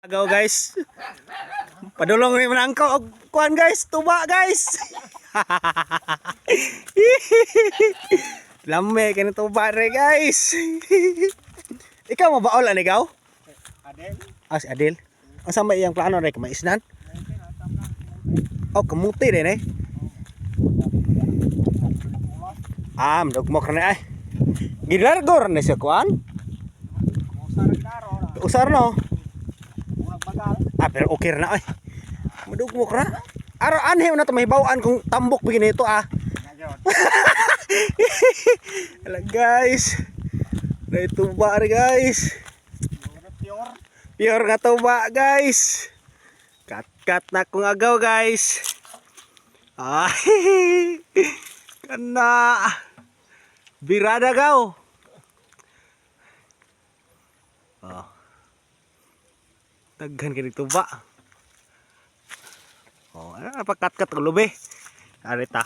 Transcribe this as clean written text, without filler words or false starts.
Agaw guys. Padulong ni manangko og kuan guys, tuba guys. Lame kini tuba re guys. Ikaw mabaol ani gaw? Adel. Ah, si Adel. Ang sama iyang plano re maisnan? Oh, kamuti din eh. Ah, madugmok na ay. Gilargor na siya kuan. Usar no. Ah, pero okay na ay. Madugmok na. Aro anhe na to mahibaw-an kung tambok begini ito ah. Ala guys. Dai tuba ri guys. Pure nga tuba guys. Kat na kung agaw guys. Ay. Kana. Birada gaw. Oh. Daghan kini tuba. Oh, pakat-kat lubi. Arita.